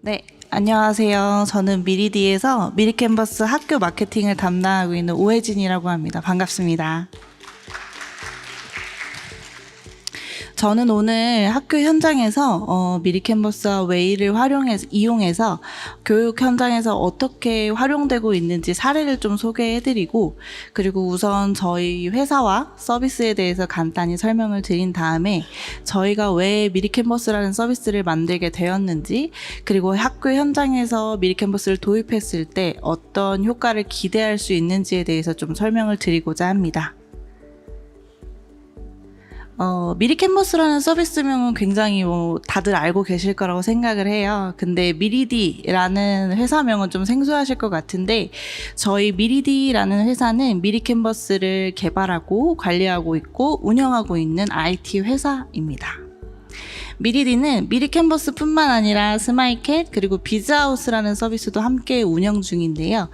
네, 안녕하세요. 저는 미리디에서 미리캔버스 학교 마케팅을 담당하고 있는 오혜진이라고 합니다. 반갑습니다. 저는 오늘 학교 현장에서 미리캔버스와 웨이를 이용해서 교육 현장에서 어떻게 활용되고 있는지 사례를 좀 소개해드리고, 그리고 우선 저희 회사와 서비스에 대해서 간단히 설명을 드린 다음에 저희가 왜 미리캔버스라는 서비스를 만들게 되었는지, 그리고 학교 현장에서 미리캔버스를 도입했을 때 어떤 효과를 기대할 수 있는지에 대해서 좀 설명을 드리고자 합니다. 미리캔버스라는 서비스명은 굉장히 다들 알고 계실 거라고 생각을 해요. 근데 미리디라는 회사명은 좀 생소하실 것 같은데, 저희 미리디라는 회사는 미리캔버스를 개발하고 관리하고 있고 운영하고 있는 IT 회사입니다. 미리디는 미리캔버스뿐만 아니라 스마이캣 그리고 비즈하우스라는 서비스도 함께 운영 중인데요.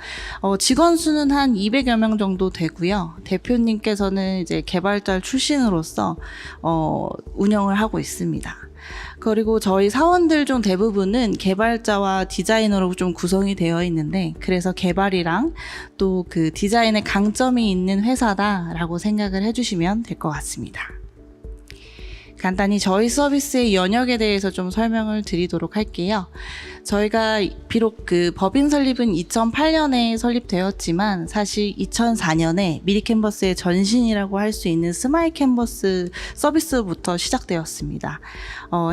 직원 수는 한 200여 명 정도 되고요. 대표님께서는 이제 개발자 출신으로서 운영을 하고 있습니다. 그리고 저희 사원들 중 대부분은 개발자와 디자이너로 좀 구성이 되어 있는데, 그래서 개발이랑 또 그 디자인의 강점이 있는 회사다라고 생각을 해주시면 될 것 같습니다. 간단히 저희 서비스의 영역에 대해서 좀 설명을 드리도록 할게요. 저희가 비록 그 법인 설립은 2008년에 설립되었지만 사실 2004년에 미리캔버스의 전신이라고 할 수 있는 스마일캔버스 서비스부터 시작되었습니다.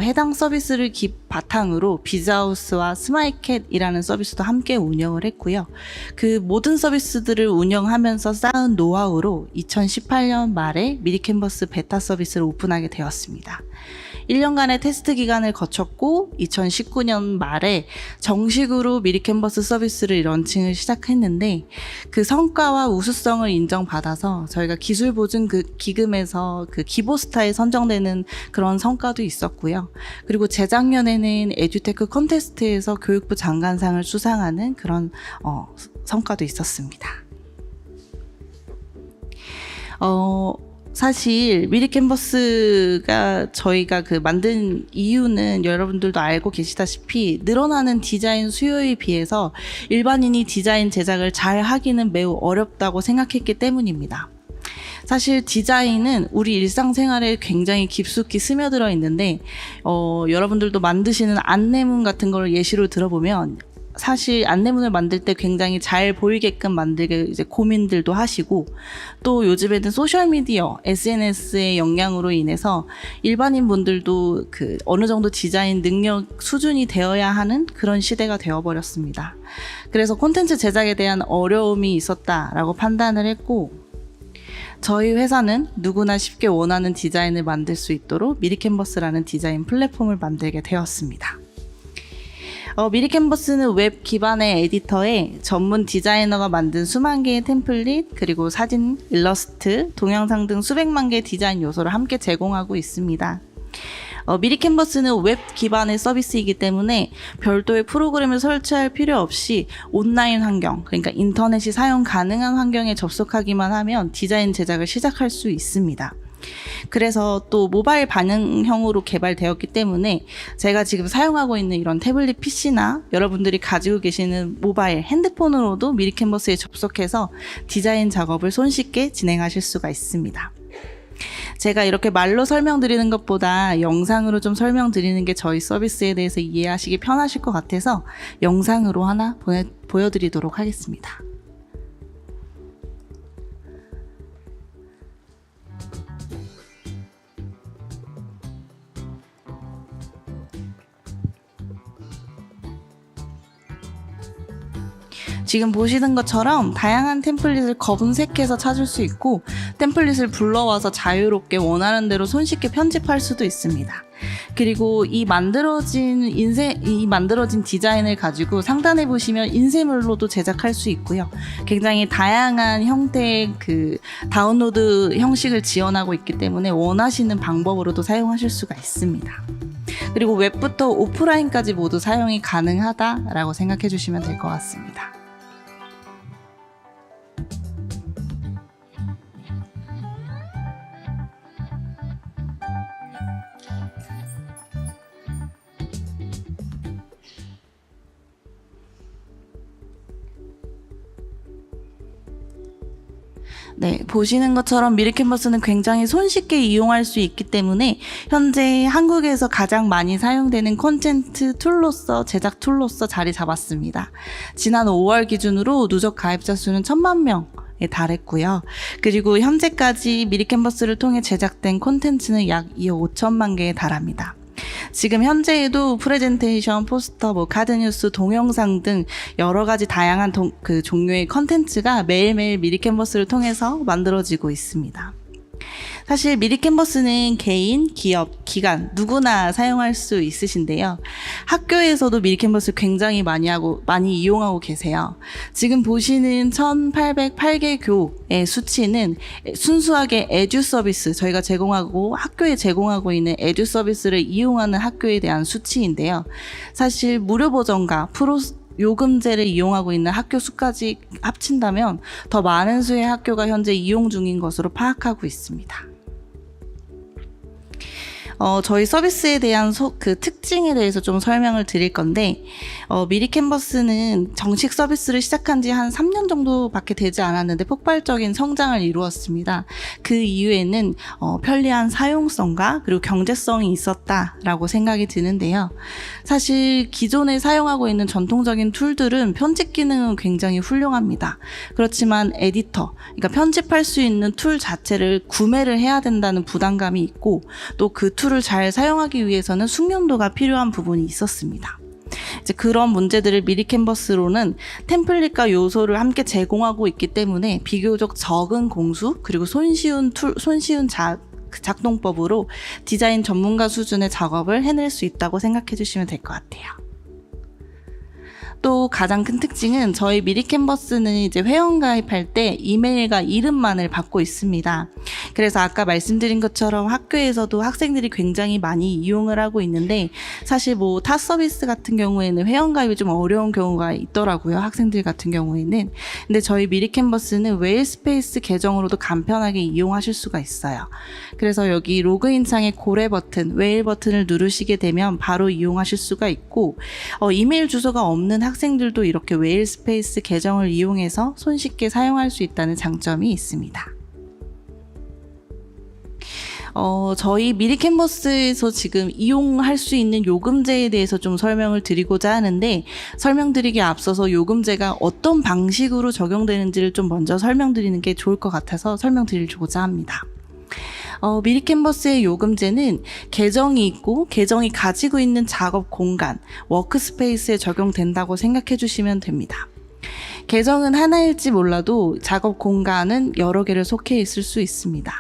해당 서비스를 바탕으로 비즈하우스와 스마일캣이라는 서비스도 함께 운영을 했고요. 그 모든 서비스들을 운영하면서 쌓은 노하우로 2018년 말에 미리캔버스 베타 서비스를 오픈하게 되었습니다. 1년간의 테스트 기간을 거쳤고 2019년 말에 정식으로 미리캔버스 서비스를 런칭을 시작했는데, 그 성과와 우수성을 인정받아서 저희가 기술보증 기금에서 그 기보스타에 선정되는 그런 성과도 있었고요. 그리고 재작년에는 에듀테크 콘테스트에서 교육부 장관상을 수상하는 그런 성과도 있었습니다. 사실 미리캔버스가 저희가 만든 이유는 여러분들도 알고 계시다시피 늘어나는 디자인 수요에 비해서 일반인이 디자인 제작을 잘 하기는 매우 어렵다고 생각했기 때문입니다. 사실 디자인은 우리 일상생활에 굉장히 깊숙이 스며들어 있는데, 여러분들도 만드시는 안내문 같은 걸 예시로 들어보면 사실 안내문을 만들 때 굉장히 잘 보이게끔 만들게 이제 고민들도 하시고, 또 요즘에는 소셜미디어, SNS의 영향으로 인해서 일반인 분들도 그 어느 정도 디자인 능력 수준이 되어야 하는 그런 시대가 되어버렸습니다. 그래서 콘텐츠 제작에 대한 어려움이 있었다라고 판단을 했고, 저희 회사는 누구나 쉽게 원하는 디자인을 만들 수 있도록 미리캔버스라는 디자인 플랫폼을 만들게 되었습니다. 미리캔버스는 웹 기반의 에디터에 전문 디자이너가 만든 수만 개의 템플릿, 그리고 사진, 일러스트, 동영상 등 수백만 개의 디자인 요소를 함께 제공하고 있습니다. 미리캔버스는 웹 기반의 서비스이기 때문에 별도의 프로그램을 설치할 필요 없이 온라인 환경, 그러니까 인터넷이 사용 가능한 환경에 접속하기만 하면 디자인 제작을 시작할 수 있습니다. 그래서 또 모바일 반응형으로 개발되었기 때문에 제가 지금 사용하고 있는 이런 태블릿 PC나 여러분들이 가지고 계시는 모바일 핸드폰으로도 미리캔버스에 접속해서 디자인 작업을 손쉽게 진행하실 수가 있습니다. 제가 이렇게 말로 설명드리는 것보다 영상으로 좀 설명드리는 게 저희 서비스에 대해서 이해하시기 편하실 것 같아서 영상으로 하나 보여드리도록 하겠습니다. 지금 보시는 것처럼 다양한 템플릿을 검색해서 찾을 수 있고, 템플릿을 불러와서 자유롭게 원하는 대로 손쉽게 편집할 수도 있습니다. 그리고 이 만들어진 디자인을 가지고 상단에 보시면 인쇄물로도 제작할 수 있고요. 굉장히 다양한 형태의 그 다운로드 형식을 지원하고 있기 때문에 원하시는 방법으로도 사용하실 수가 있습니다. 그리고 웹부터 오프라인까지 모두 사용이 가능하다라고 생각해 주시면 될 것 같습니다. 네, 보시는 것처럼 미리캔버스는 굉장히 손쉽게 이용할 수 있기 때문에 현재 한국에서 가장 많이 사용되는 콘텐츠 툴로서, 제작 툴로서 자리 잡았습니다. 지난 5월 기준으로 누적 가입자 수는 1000만 명에 달했고요. 그리고 현재까지 미리캔버스를 통해 제작된 콘텐츠는 약 2억 5천만 개에 달합니다. 지금 현재에도 프레젠테이션, 포스터, 카드뉴스, 동영상 등 여러 가지 다양한 종류의 컨텐츠가 매일매일 미리캔버스를 통해서 만들어지고 있습니다. 사실 미리캔버스는 개인, 기업, 기관 누구나 사용할 수 있으신데요. 학교에서도 미리캔버스를 굉장히 많이 이용하고 계세요. 지금 보시는 1808개 교의 수치는 순수하게 에듀 서비스, 저희가 학교에 제공하고 있는 에듀 서비스를 이용하는 학교에 대한 수치인데요. 사실 무료 버전과 요금제를 이용하고 있는 학교 수까지 합친다면 더 많은 수의 학교가 현재 이용 중인 것으로 파악하고 있습니다. 저희 서비스에 대한 특징에 대해서 좀 설명을 드릴 건데, 미리캔버스는 정식 서비스를 시작한 지 한 3년 정도밖에 되지 않았는데 폭발적인 성장을 이루었습니다. 그 이유에는 편리한 사용성과 그리고 경제성이 있었다라고 생각이 드는데요. 사실 기존에 사용하고 있는 전통적인 툴들은 편집 기능은 굉장히 훌륭합니다. 그렇지만 그러니까 편집할 수 있는 툴 자체를 구매를 해야 된다는 부담감이 있고, 또 그 툴을 잘 사용하기 위해서는 숙련도가 필요한 부분이 있었습니다. 이제 그런 문제들을 미리캔버스로는 템플릿과 요소를 함께 제공하고 있기 때문에 비교적 적은 공수 그리고 손쉬운 작동법으로 디자인 전문가 수준의 작업을 해낼 수 있다고 생각해 주시면 될 것 같아요. 또 가장 큰 특징은 저희 미리캔버스는 이제 회원 가입할 때 이메일과 이름만을 받고 있습니다. 그래서 아까 말씀드린 것처럼 학교에서도 학생들이 굉장히 많이 이용을 하고 있는데, 사실 타 서비스 같은 경우에는 회원 가입이 좀 어려운 경우가 있더라고요. 학생들 같은 경우에는. 근데 저희 미리캔버스는 웨일스페이스 계정으로도 간편하게 이용하실 수가 있어요. 그래서 여기 로그인 창에 고래 버튼, 웨일 버튼을 누르시게 되면 바로 이용하실 수가 있고, 이메일 주소가 없는 학생들도 이렇게 웨일스페이스 계정을 이용해서 손쉽게 사용할 수 있다는 장점이 있습니다. 저희 미리캔버스에서 지금 이용할 수 있는 요금제에 대해서 좀 설명을 드리고자 하는데, 설명드리기에 앞서서 요금제가 어떤 방식으로 적용되는지를 좀 먼저 설명드리는 게 좋을 것 같아서 설명드리고자 합니다. 미리캔버스의 요금제는 계정이 있고 계정이 가지고 있는 작업 공간, 워크스페이스에 적용된다고 생각해 주시면 됩니다. 계정은 하나일지 몰라도 작업 공간은 여러 개를 속해 있을 수 있습니다.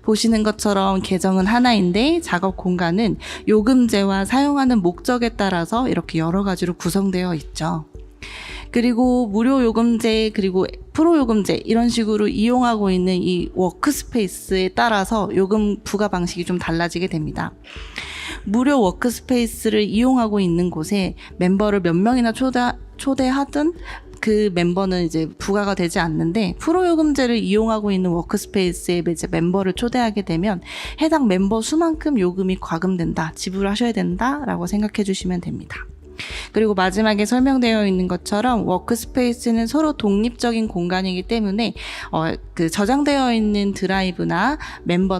보시는 것처럼 계정은 하나인데 작업 공간은 요금제와 사용하는 목적에 따라서 이렇게 여러 가지로 구성되어 있죠. 그리고 무료 요금제 그리고 프로 요금제 이런 식으로 이용하고 있는 이 워크스페이스에 따라서 요금 부과 방식이 좀 달라지게 됩니다. 무료 워크스페이스를 이용하고 있는 곳에 멤버를 몇 명이나 초대하든 그 멤버는 이제 부과가 되지 않는데, 프로 요금제를 이용하고 있는 워크스페이스에 이제 멤버를 초대하게 되면 해당 멤버 수만큼 요금이 과금된다, 지불하셔야 된다라고 생각해 주시면 됩니다. 그리고 마지막에 설명되어 있는 것처럼 워크스페이스는 서로 독립적인 공간이기 때문에 저장되어 있는 드라이브나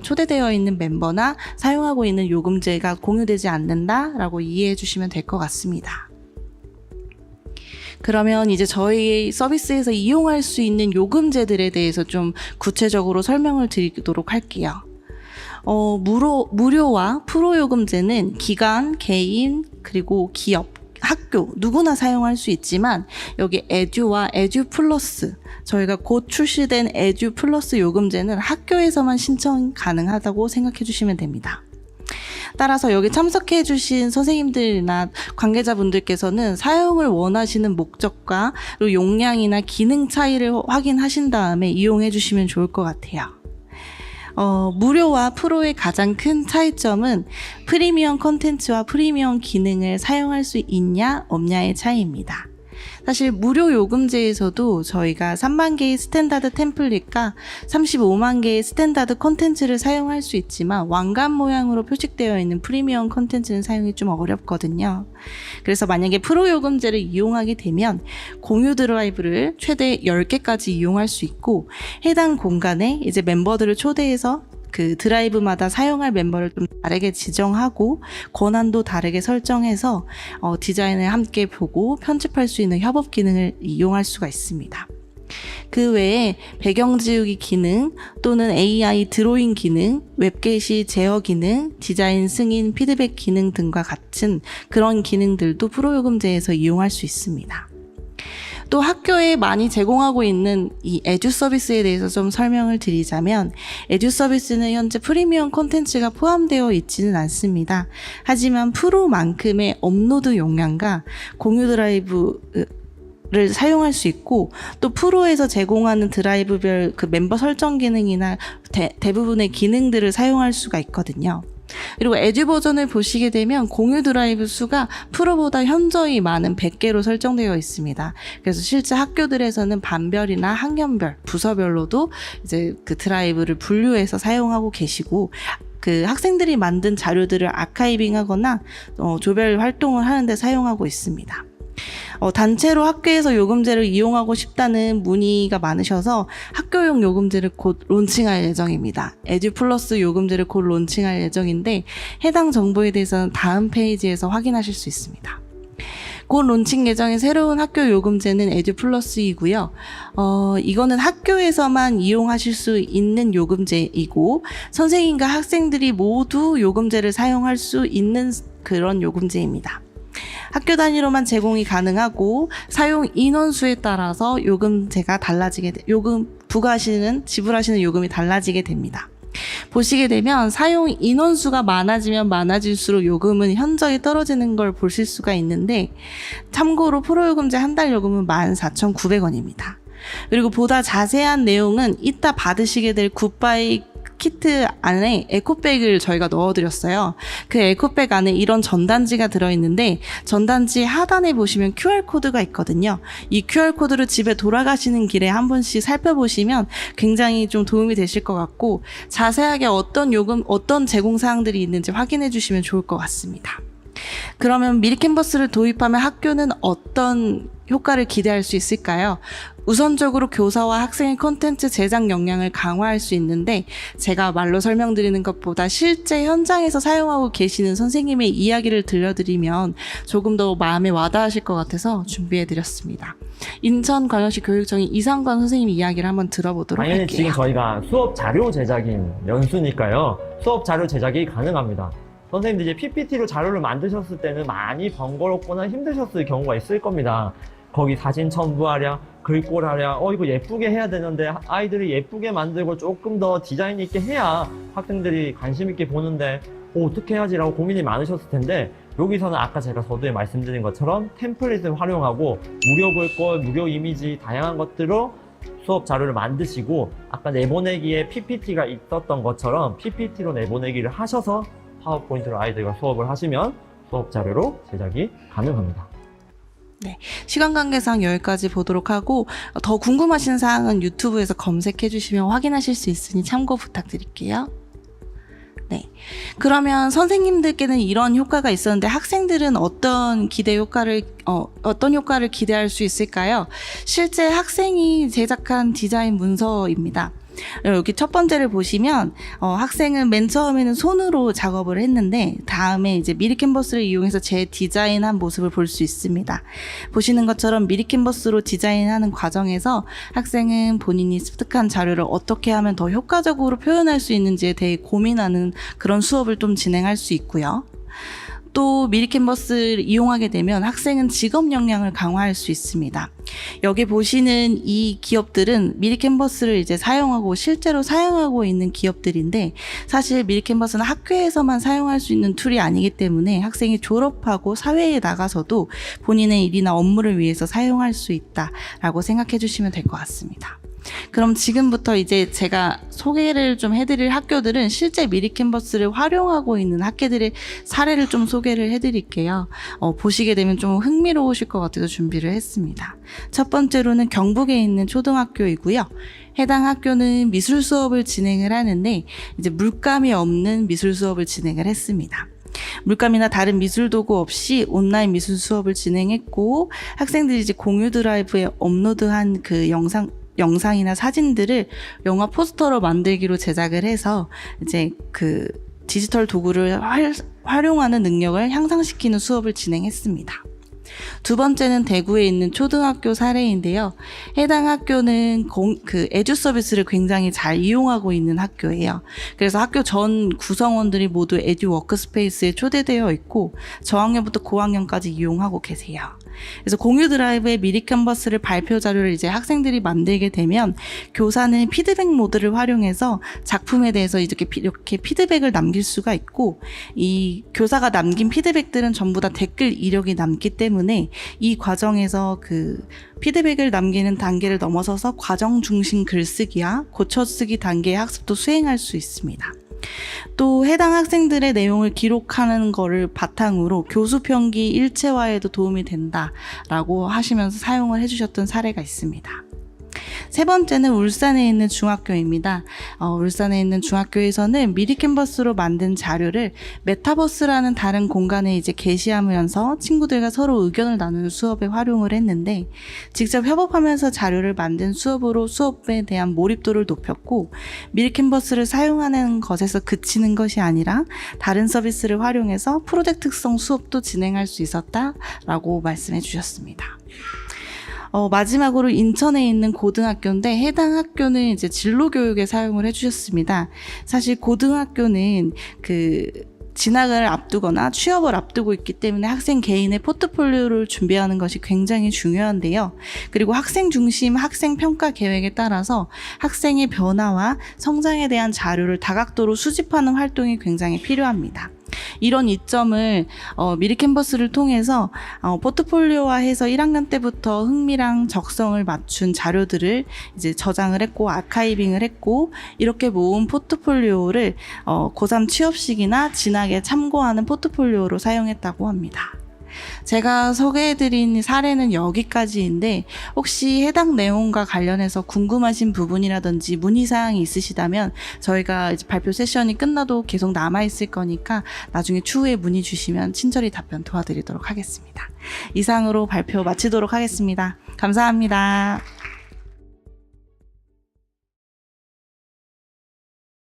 초대되어 있는 멤버나 사용하고 있는 요금제가 공유되지 않는다라고 이해해 주시면 될 것 같습니다. 그러면 이제 저희 서비스에서 이용할 수 있는 요금제들에 대해서 좀 구체적으로 설명을 드리도록 할게요. 무료와 프로 요금제는 기관, 개인, 그리고 기업, 학교 누구나 사용할 수 있지만, 여기 에듀와 에듀 플러스, 저희가 곧 출시된 에듀 플러스 요금제는 학교에서만 신청 가능하다고 생각해 주시면 됩니다. 따라서 여기 참석해 주신 선생님들이나 관계자분들께서는 사용을 원하시는 목적과 그리고 용량이나 기능 차이를 확인하신 다음에 이용해 주시면 좋을 것 같아요. 무료와 프로의 가장 큰 차이점은 프리미엄 콘텐츠와 프리미엄 기능을 사용할 수 있냐 없냐의 차이입니다. 사실 무료 요금제에서도 저희가 3만 개의 스탠다드 템플릿과 35만 개의 스탠다드 콘텐츠를 사용할 수 있지만 왕관 모양으로 표식되어 있는 프리미엄 콘텐츠는 사용이 좀 어렵거든요. 그래서 만약에 프로 요금제를 이용하게 되면 공유 드라이브를 최대 10개까지 이용할 수 있고, 해당 공간에 이제 멤버들을 초대해서 그 드라이브마다 사용할 멤버를 좀 다르게 지정하고 권한도 다르게 설정해서 디자인을 함께 보고 편집할 수 있는 협업 기능을 이용할 수가 있습니다. 그 외에 배경 지우기 기능 또는 AI 드로잉 기능, 웹게시 제어 기능, 디자인 승인 피드백 기능 등과 같은 그런 기능들도 프로요금제에서 이용할 수 있습니다. 또 학교에 많이 제공하고 있는 이 에듀 서비스에 대해서 좀 설명을 드리자면, 에듀 서비스는 현재 프리미엄 콘텐츠가 포함되어 있지는 않습니다. 하지만 프로만큼의 업로드 용량과 공유 드라이브를 사용할 수 있고, 또 프로에서 제공하는 드라이브별 그 멤버 설정 기능이나 대부분의 기능들을 사용할 수가 있거든요. 그리고 에듀 버전을 보시게 되면 공유 드라이브 수가 프로보다 현저히 많은 100개로 설정되어 있습니다. 그래서 실제 학교들에서는 반별이나 학년별, 부서별로도 이제 그 드라이브를 분류해서 사용하고 계시고, 그 학생들이 만든 자료들을 아카이빙하거나 조별 활동을 하는데 사용하고 있습니다. 단체로 학교에서 요금제를 이용하고 싶다는 문의가 많으셔서 학교용 요금제를 곧 론칭할 예정입니다. 에듀 플러스 요금제를 곧 론칭할 예정인데, 해당 정보에 대해서는 다음 페이지에서 확인하실 수 있습니다. 곧 론칭 예정인 새로운 학교 요금제는 에듀 플러스이고요. 이거는 학교에서만 이용하실 수 있는 요금제이고, 선생님과 학생들이 모두 요금제를 사용할 수 있는 그런 요금제입니다. 학교 단위로만 제공이 가능하고 사용 인원수에 따라서 요금제가 지불하시는 요금이 달라지게 됩니다. 보시게 되면 사용 인원수가 많아지면 많아질수록 요금은 현저히 떨어지는 걸 보실 수가 있는데, 참고로 프로요금제 한 달 요금은 14,900원입니다. 그리고 보다 자세한 내용은 이따 받으시게 될 굿바이 키트 안에 에코백을 저희가 넣어드렸어요. 그 에코백 안에 이런 전단지가 들어있는데, 전단지 하단에 보시면 QR코드가 있거든요. 이 QR코드를 집에 돌아가시는 길에 한 번씩 살펴보시면 굉장히 좀 도움이 되실 것 같고, 자세하게 어떤 제공사항들이 있는지 확인해 주시면 좋을 것 같습니다. 그러면 미리캔버스를 도입하면 학교는 어떤 효과를 기대할 수 있을까요? 우선적으로 교사와 학생의 콘텐츠 제작 역량을 강화할 수 있는데, 제가 말로 설명드리는 것보다 실제 현장에서 사용하고 계시는 선생님의 이야기를 들려드리면 조금 더 마음에 와닿으실 것 같아서 준비해드렸습니다. 인천광역시 교육청의 이상관 선생님 이야기를 한번 들어보도록 당연히 할게요. 지금 저희가 수업 자료 제작인 연수니까요. 수업 자료 제작이 가능합니다. 선생님들 이제 PPT로 자료를 만드셨을 때는 많이 번거롭거나 힘드셨을 경우가 있을 겁니다. 거기 사진 첨부하랴, 글꼴하랴, 이거 예쁘게 해야 되는데 아이들이 예쁘게 만들고 조금 더 디자인 있게 해야 학생들이 관심 있게 보는데 어떻게 해야지라고 고민이 많으셨을 텐데, 여기서는 아까 제가 서두에 말씀드린 것처럼 템플릿을 활용하고 무료 글꼴, 무료 이미지 다양한 것들로 수업 자료를 만드시고, 아까 내보내기에 PPT가 있었던 것처럼 PPT로 내보내기를 하셔서 파워포인트로 아이들과 수업을 하시면 수업 자료로 제작이 가능합니다. 네, 시간 관계상 여기까지 보도록 하고, 더 궁금하신 사항은 유튜브에서 검색해 주시면 확인하실 수 있으니 참고 부탁드릴게요. 네, 그러면 선생님들께는 이런 효과가 있었는데 학생들은 어떤 효과를 기대할 수 있을까요? 실제 학생이 제작한 디자인 문서입니다. 여기 첫 번째를 보시면 학생은 맨 처음에는 손으로 작업을 했는데, 다음에 이제 미리캔버스를 이용해서 디자인한 모습을 볼 수 있습니다. 보시는 것처럼 미리캔버스로 디자인하는 과정에서 학생은 본인이 습득한 자료를 어떻게 하면 더 효과적으로 표현할 수 있는지에 대해 고민하는 그런 수업을 좀 진행할 수 있고요. 또 미리캔버스를 이용하게 되면 학생은 직업 역량을 강화할 수 있습니다. 여기 보시는 이 기업들은 미리캔버스를 이제 실제로 사용하고 있는 기업들인데, 사실 미리캔버스는 학교에서만 사용할 수 있는 툴이 아니기 때문에 학생이 졸업하고 사회에 나가서도 본인의 일이나 업무를 위해서 사용할 수 있다라고 생각해 주시면 될 것 같습니다. 그럼 지금부터 이제 제가 소개를 좀 해드릴 학교들은 실제 미리캔버스를 활용하고 있는 학교들의 사례를 좀 소개를 해드릴게요. 보시게 되면 좀 흥미로우실 것 같아서 준비를 했습니다. 첫 번째로는 경북에 있는 초등학교이고요. 해당 학교는 미술 수업을 진행을 하는데 이제 물감이 없는 미술 수업을 진행을 했습니다. 물감이나 다른 미술 도구 없이 온라인 미술 수업을 진행했고 학생들이 이제 공유 드라이브에 업로드한 그 영상이나 사진들을 영화 포스터로 만들기로 제작을 해서 이제 그 디지털 도구를 활용하는 능력을 향상시키는 수업을 진행했습니다. 두 번째는 대구에 있는 초등학교 사례인데요. 해당 학교는 에듀 서비스를 굉장히 잘 이용하고 있는 학교예요. 그래서 학교 전 구성원들이 모두 에듀 워크스페이스에 초대되어 있고 저학년부터 고학년까지 이용하고 계세요. 그래서 공유 드라이브의 미리 캔버스를 발표 자료를 이제 학생들이 만들게 되면 교사는 피드백 모드를 활용해서 작품에 대해서 이렇게 피드백을 남길 수가 있고 이 교사가 남긴 피드백들은 전부 다 댓글 이력이 남기 때문에 이 과정에서 그 피드백을 남기는 단계를 넘어서서 과정 중심 글쓰기와 고쳐쓰기 단계의 학습도 수행할 수 있습니다. 또 해당 학생들의 내용을 기록하는 거를 바탕으로 교수 평기 일체화에도 도움이 된다라고 하시면서 사용을 해주셨던 사례가 있습니다. 세 번째는 울산에 있는 중학교입니다. 울산에 있는 중학교에서는 미리 캔버스로 만든 자료를 메타버스라는 다른 공간에 이제 게시하면서 친구들과 서로 의견을 나누는 수업에 활용을 했는데 직접 협업하면서 자료를 만든 수업으로 수업에 대한 몰입도를 높였고 미리 캔버스를 사용하는 것에서 그치는 것이 아니라 다른 서비스를 활용해서 프로젝트성 수업도 진행할 수 있었다라고 말씀해 주셨습니다. 마지막으로 인천에 있는 고등학교인데 해당 학교는 이제 진로 교육에 사용을 해주셨습니다. 사실 고등학교는 진학을 앞두거나 취업을 앞두고 있기 때문에 학생 개인의 포트폴리오를 준비하는 것이 굉장히 중요한데요. 그리고 학생 중심 학생 평가 계획에 따라서 학생의 변화와 성장에 대한 자료를 다각도로 수집하는 활동이 굉장히 필요합니다. 이런 이점을 미리 캔버스를 통해서 포트폴리오화해서 1학년 때부터 흥미랑 적성을 맞춘 자료들을 이제 저장을 했고 아카이빙을 했고 이렇게 모은 포트폴리오를 고3 취업식이나 진학에 참고하는 포트폴리오로 사용했다고 합니다. 제가 소개해드린 사례는 여기까지인데 혹시 해당 내용과 관련해서 궁금하신 부분이라든지 문의사항이 있으시다면 저희가 이제 발표 세션이 끝나도 계속 남아있을 거니까 나중에 추후에 문의 주시면 친절히 답변 도와드리도록 하겠습니다. 이상으로 발표 마치도록 하겠습니다. 감사합니다.